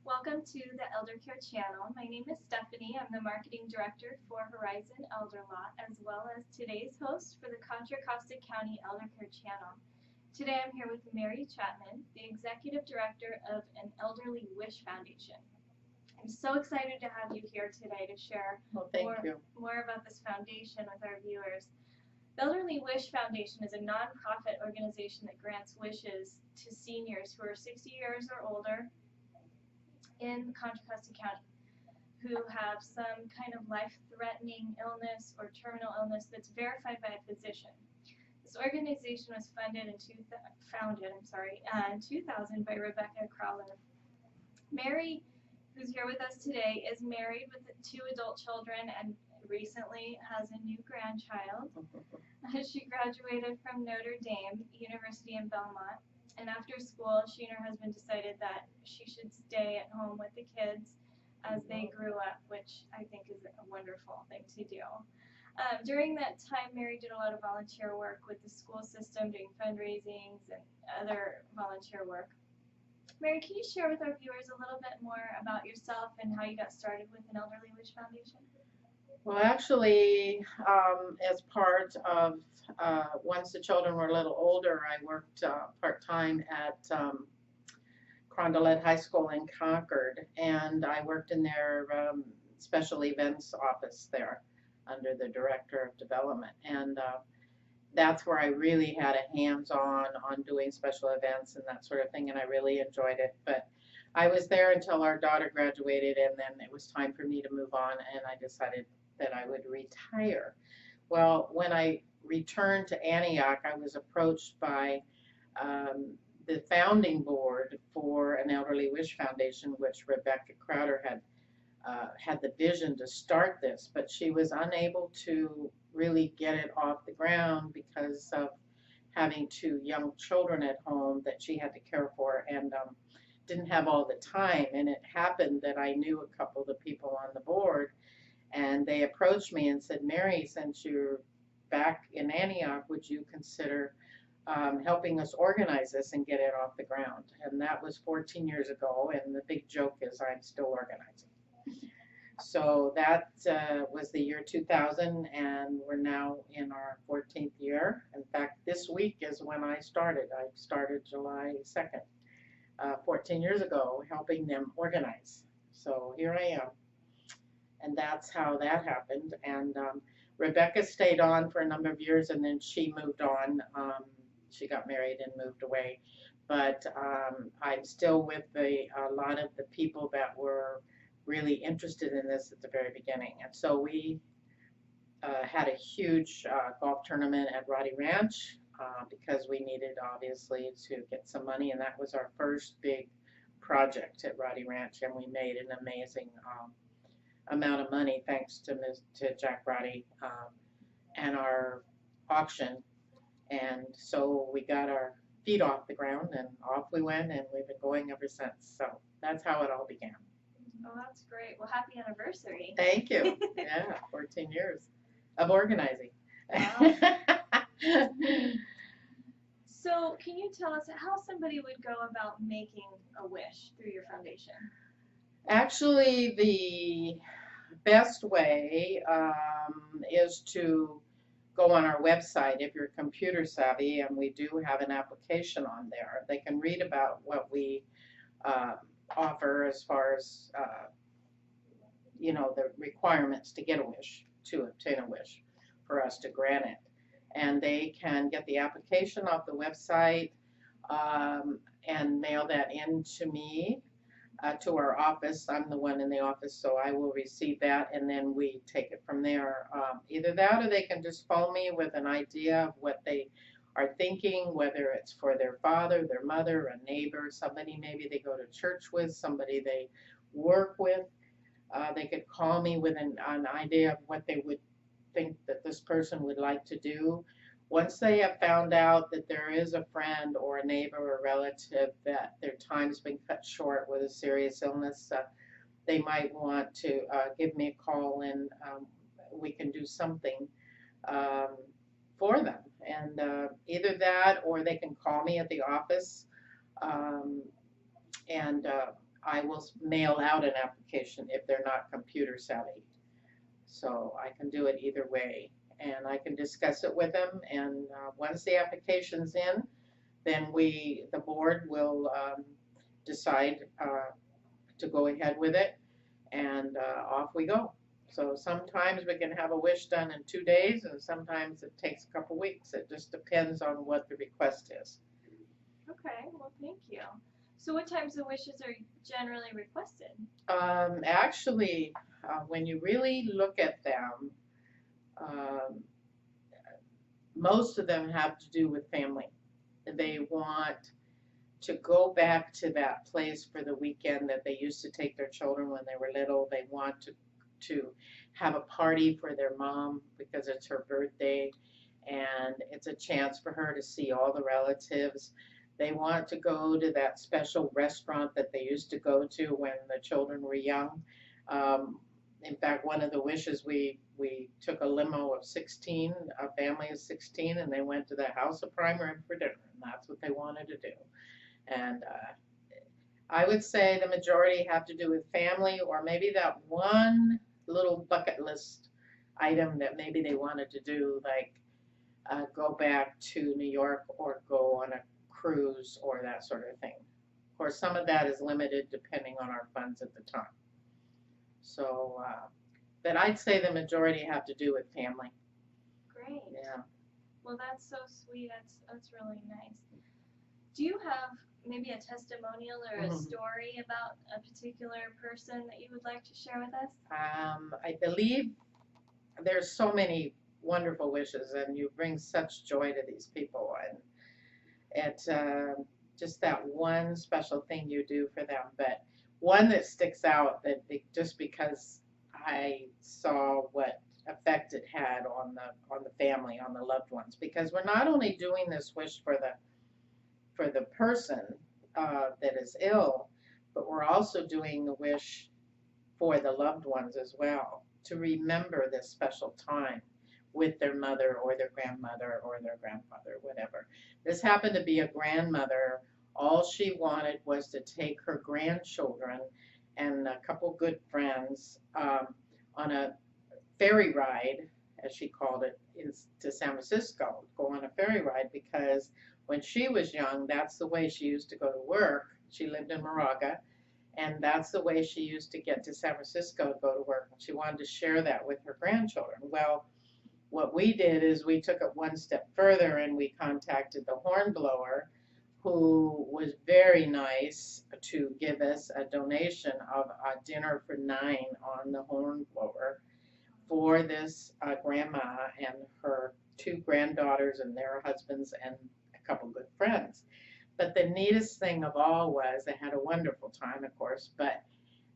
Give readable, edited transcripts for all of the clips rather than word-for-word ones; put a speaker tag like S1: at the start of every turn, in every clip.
S1: Welcome to the Eldercare channel. My name is Stephanie. I'm the marketing director for Horizon Elder Law, as well as today's host for the Contra Costa County Eldercare channel. Today I'm here with Mary Chapman, the executive director of an Elderly Wish Foundation. I'm so excited to have you here today to share more about this foundation with our viewers. The Elderly Wish Foundation is a nonprofit organization that grants wishes to seniors who are 60 years or older in Contra Costa County who have some kind of life-threatening illness or terminal illness that's verified by a physician. This organization was founded in 2000 by Rebecca Crowler. Mary, who's here with us today, is married with 2 adult children and recently has a new grandchild. She graduated from Notre Dame University in Belmont. And after school, she and her husband decided that she should stay at home with the kids as they grew up, which I think is a wonderful thing to do. During that time, Mary did a lot of volunteer work with the school system, doing fundraisings and other volunteer work. Mary, can you share with our viewers a little bit more about yourself and how you got started with an Elderly Wish Foundation?
S2: Well, actually, as part of, once the children were a little older, I worked part-time at Contra High School in Concord, and I worked in their special events office there under the director of development. And that's where I really had a hands-on on doing special events and that sort of thing, and I really enjoyed it. But I was there until our daughter graduated, and then it was time for me to move on, and I decided that I would retire. Well, when I returned to Antioch, I was approached by the founding board for an Elderly Wish Foundation, which Rebecca Crowder had the vision to start this, but she was unable to really get it off the ground because of having 2 young children at home that she had to care for, and didn't have all the time. And it happened that I knew a couple of the people on the board, and they approached me and said, Mary, since you're back in Antioch, would you consider helping us organize this and get it off the ground? And that was 14 years ago, and the big joke is I'm still organizing. So that was the year 2000, and we're now in our 14th year. In fact, this week is when I started. I started July 2nd, 14 years ago, helping them organize. So here I am. And that's how that happened. And Rebecca stayed on for a number of years, and then she moved on. She got married and moved away. But I'm still with a lot of the people that were really interested in this at the very beginning. And so we had a huge golf tournament at Roddy Ranch because we needed, obviously, to get some money. And that was our first big project at Roddy Ranch. And we made an amazing amount of money thanks to Jack Roddy and our auction. And so we got our feet off the ground and off we went, and we've been going ever since. So that's how it all began.
S1: Oh, that's great. Well, happy anniversary.
S2: Thank you. Yeah, 14 years of organizing.
S1: Wow. So can you tell us how somebody would go about making a wish through your foundation?
S2: Actually, the best way is to go on our website if you're computer savvy, and we do have an application on there. They can read about what we offer as far as the requirements to get a wish, to obtain a wish, for us to grant it. And they can get the application off the website and mail that in to me, to our office. I'm the one in the office, so I will receive that, and then we take it from there. Either that, or they can just phone me with an idea of what they are thinking, whether it's for their father, their mother, a neighbor, somebody maybe they go to church with, somebody they work with. They could call me with an idea of what they would think that this person would like to do. Once they have found out that there is a friend or a neighbor or relative that their time's been cut short with a serious illness, they might want to give me a call, and we can do something for them. And either that, or they can call me at the office, and I will mail out an application if they're not computer savvy. So I can do it either way, and I can discuss it with them, and once the application's in, then the board will decide to go ahead with it, and off we go. So sometimes we can have a wish done in 2 days, and sometimes it takes a couple weeks. It just depends on what the request is.
S1: Okay, well, thank you. So what types of wishes are generally requested?
S2: Actually, when you really look at them, um, most of them have to do with family. They want to go back to that place for the weekend that they used to take their children when they were little. They want to have a party for their mom because it's her birthday, and it's a chance for her to see all the relatives. They want to go to that special restaurant that they used to go to when the children were young. In fact, one of the wishes, we took a limo of 16, a family of 16, and they went to the House of Prime Rib for dinner, and that's what they wanted to do. And I would say the majority have to do with family, or maybe that one little bucket list item that maybe they wanted to do, like go back to New York or go on a cruise or that sort of thing. Of course, some of that is limited depending on our funds at the time. So, but I'd say the majority have to do with family.
S1: Great.
S2: Yeah.
S1: Well, that's so sweet. That's really nice. Do you have maybe a testimonial or a story about a particular person that you would like to share with us?
S2: I believe there's so many wonderful wishes, and you bring such joy to these people, and it's just that one special thing you do for them. But one that sticks out, that just because I saw what effect it had on the family, on the loved ones, because we're not only doing this wish for the person that is ill, but we're also doing the wish for the loved ones as well, to remember this special time with their mother or their grandmother or their grandfather, whatever. This happened to be a grandmother. All she wanted was to take her grandchildren and a couple good friends on a ferry ride, as she called it, to San Francisco, go on a ferry ride, because when she was young, that's the way she used to go to work. She lived in Moraga, and that's the way she used to get to San Francisco to go to work. She wanted to share that with her grandchildren. Well, what we did is we took it one step further, and we contacted the hornblower, who was very nice to give us a donation of a dinner for 9 on the hornblower for this grandma and her 2 granddaughters and their husbands and a couple good friends. But the neatest thing of all was they had a wonderful time, of course, but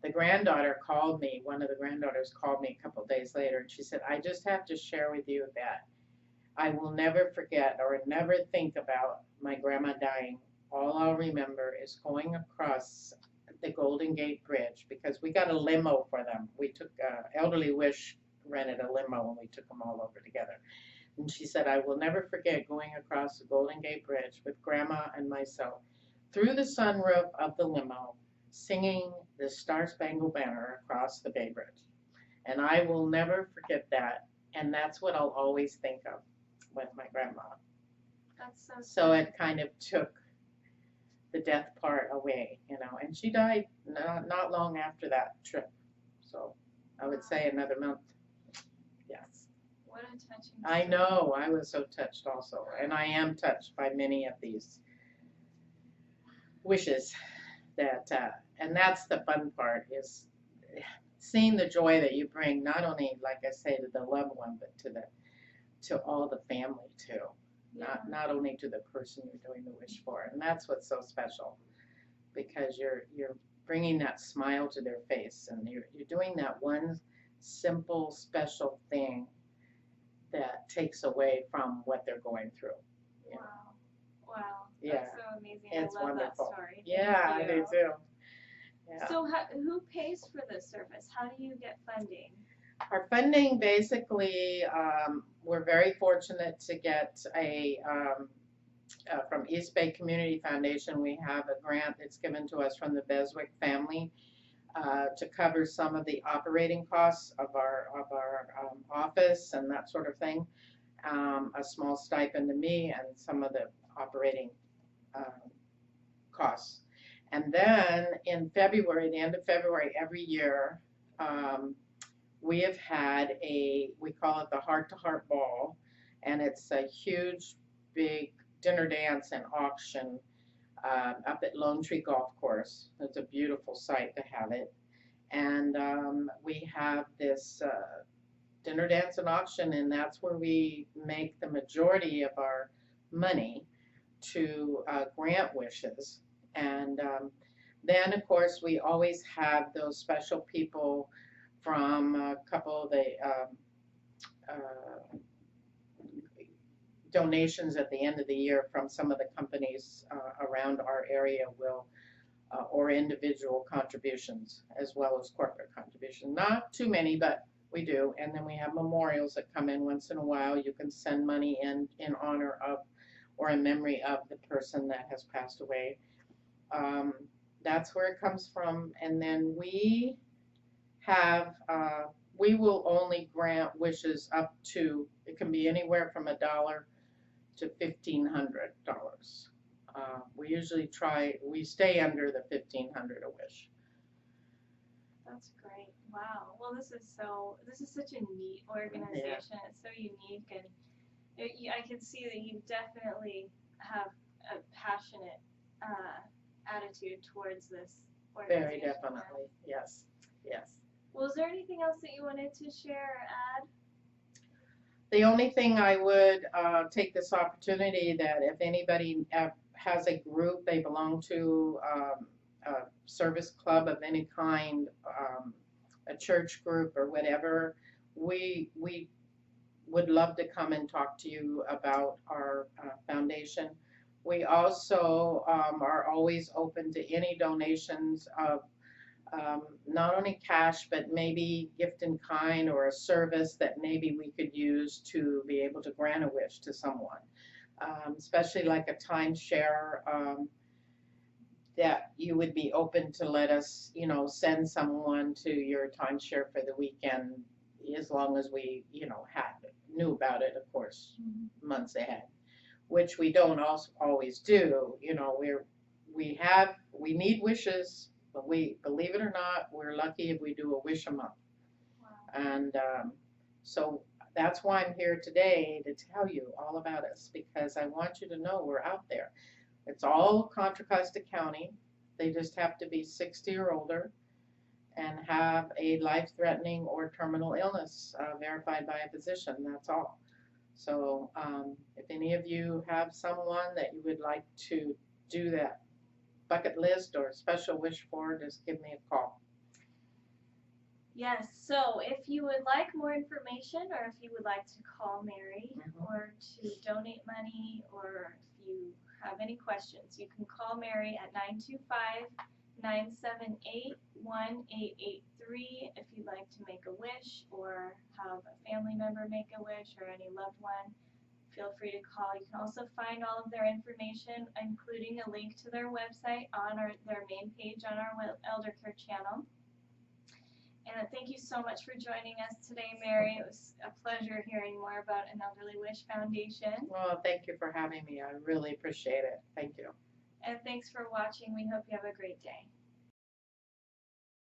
S2: the granddaughter called me, one of the granddaughters called me a couple of days later, and she said, I just have to share with you that I will never forget or never think about my grandma dying. All I'll remember is going across the Golden Gate Bridge, because we got a limo for them. We took, Elderly Wish rented a limo, and we took them all over together. And she said, I will never forget going across the Golden Gate Bridge with Grandma and myself through the sunroof of the limo, singing the Star Spangled Banner across the Bay Bridge. And I will never forget that. And that's what I'll always think of with my grandma.
S1: That's
S2: so it kind of took the death part away, and she died not long after that trip. So I would say another month. Yes.
S1: What a touching story.
S2: I know. I was so touched also. And I am touched by many of these wishes that, and that's the fun part, is seeing the joy that you bring, not only, like I say, to the loved one, but to all the family too.
S1: Yeah.
S2: Not only to the person you're doing the wish for. And that's what's so special, because you're bringing that smile to their face, and you're doing that one simple, special thing that takes away from what they're going through.
S1: Wow. Wow.
S2: Yeah.
S1: That's so amazing.
S2: It's
S1: I love
S2: wonderful.
S1: that story.
S2: Yeah, I
S1: Thank
S2: do
S1: you.
S2: too. Yeah.
S1: So who pays for this service? How do you get funding?
S2: Our funding, basically, we're very fortunate to get from East Bay Community Foundation, we have a grant that's given to us from the Beswick family to cover some of the operating costs of our office and that sort of thing. A small stipend to me and some of the operating costs. And then in February, the end of February every year, we have had we call it the Heart to Heart Ball, and it's a huge, big dinner dance and auction up at Lone Tree Golf Course. It's a beautiful sight to have it. And we have this dinner dance and auction, and that's where we make the majority of our money to grant wishes. And then, of course, we always have those special people from a couple of the donations at the end of the year from some of the companies around our area or individual contributions as well as corporate contributions. Not too many, but we do. And then we have memorials that come in once in a while. You can send money in honor of or in memory of the person that has passed away. That's where it comes from. And then we will only grant wishes up to, it can be anywhere from $1 to $1,500. We usually we stay under the $1,500 a wish.
S1: That's great. Wow. Well, this is such a neat organization. Yeah. It's so unique, and I can see that you definitely have a passionate attitude towards this organization.
S2: Very definitely. Yes. Yes.
S1: Well, is there anything else that you wanted to share or add?
S2: The only thing I would take this opportunity that if anybody has a group they belong to, a service club of any kind, a church group or whatever, we would love to come and talk to you about our foundation. We also are always open to any donations of not only cash, but maybe gift in kind or a service that maybe we could use to be able to grant a wish to someone, especially like a timeshare, that you would be open to let us, send someone to your timeshare for the weekend, as long as we, knew about it, of course, months ahead, which we don't always do. We need wishes. But we, believe it or not, we're lucky if we do a wish a month.
S1: Wow.
S2: And so that's why I'm here today, to tell you all about us, because I want you to know we're out there. It's all Contra Costa County. They just have to be 60 or older and have a life-threatening or terminal illness verified by a physician. That's all. So if any of you have someone that you would like to do that bucket list or special wish for, just give me a call.
S1: Yes, so if you would like more information, or if you would like to call Mary, or to donate money, or if you have any questions, you can call Mary at 925-978-1883 if you'd like to make a wish or have a family member make a wish or any loved one. Feel free to call. You can also find all of their information, including a link to their website on their main page on our Eldercare channel. And thank you so much for joining us today, Mary. It was a pleasure hearing more about an Elderly Wish Foundation.
S2: Well, thank you for having me. I really appreciate it. Thank you.
S1: And thanks for watching. We hope you have a great day.